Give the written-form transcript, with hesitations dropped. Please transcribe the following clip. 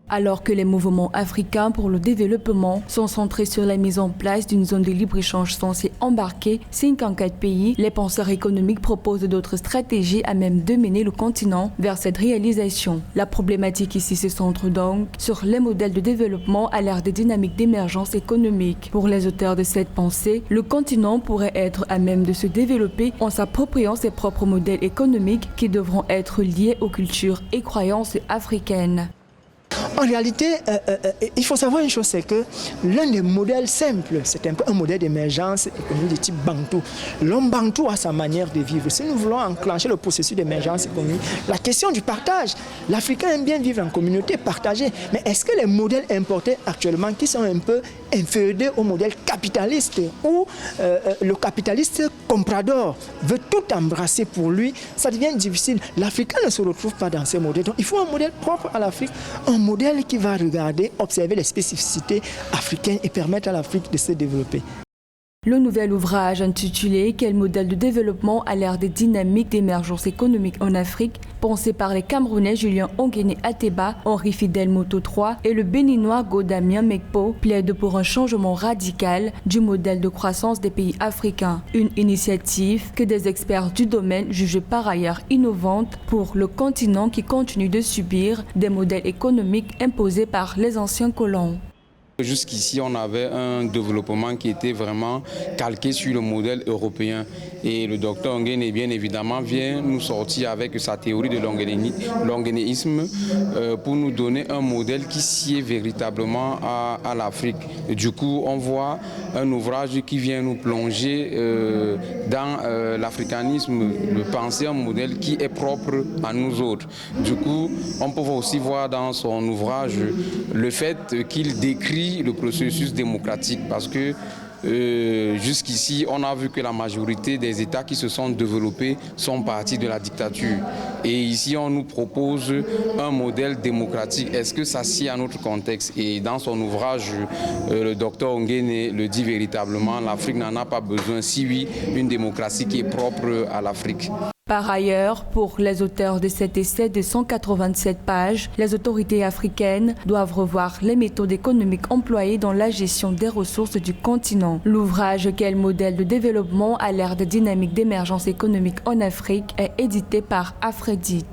Alors que les mouvements africains pour le développement sont centrés sur la mise en place d'une zone de libre-échange censée embarquer 54 pays, les penseurs économiques proposent d'autres stratégies à même de mener le continent vers cette réalisation. La problématique ici se centre donc sur les modèles de développement à l'ère des dynamiques d'émergence économique. Pour les auteurs de cette pensée, le continent pourrait être à même de se développer en s'appropriant ses propres modèles économiques qui devront être liés aux cultures et croyances africaines. En réalité, il faut savoir une chose, c'est que l'un des modèles simples, c'est un peu un modèle d'émergence économique de type bantou. L'homme bantou a sa manière de vivre. Si nous voulons enclencher le processus d'émergence économique, la question du partage, l'Africain aime bien vivre en communauté partagée. Mais est-ce que les modèles importés actuellement, qui sont un peu inféodés au modèle capitaliste, où le capitaliste comprador veut tout embrasser pour lui, ça devient difficile. L'Africain ne se retrouve pas dans ces modèles. Donc il faut un modèle propre à l'Afrique, un modèle qui va regarder, observer les spécificités africaines et permettre à l'Afrique de se développer. Le nouvel ouvrage intitulé « Quel modèle de développement à l'ère des dynamiques d'émergence économique en Afrique ?» pensé par les Camerounais Julien Onguéné Ateba, Henri Fidèle Moto 3 et le Béninois Godamien Mekpo plaide pour un changement radical du modèle de croissance des pays africains. Une initiative que des experts du domaine jugent par ailleurs innovante pour le continent qui continue de subir des modèles économiques imposés par les anciens colons. Jusqu'ici, on avait un développement qui était vraiment calqué sur le modèle européen. Et le docteur Onguéné, bien évidemment, vient nous sortir avec sa théorie de l'ongénéisme pour nous donner un modèle qui sied véritablement à l'Afrique. Du coup, on voit un ouvrage qui vient nous plonger dans l'africanisme, le penser un modèle qui est propre à nous autres. Du coup, on peut aussi voir dans son ouvrage le fait qu'il décrit le processus démocratique parce que jusqu'ici, on a vu que la majorité des États qui se sont développés sont partis de la dictature. Et ici, on nous propose un modèle démocratique. Est-ce que ça sied à notre contexte? Et dans son ouvrage, le docteur Onguéné le dit véritablement, l'Afrique n'en a pas besoin. Si oui, une démocratie qui est propre à l'Afrique. Par ailleurs, pour les auteurs de cet essai de 187 pages, les autorités africaines doivent revoir les méthodes économiques employées dans la gestion des ressources du continent. L'ouvrage « Quel modèle de développement à l'ère des dynamiques d'émergence économique en Afrique » est édité par Afredit.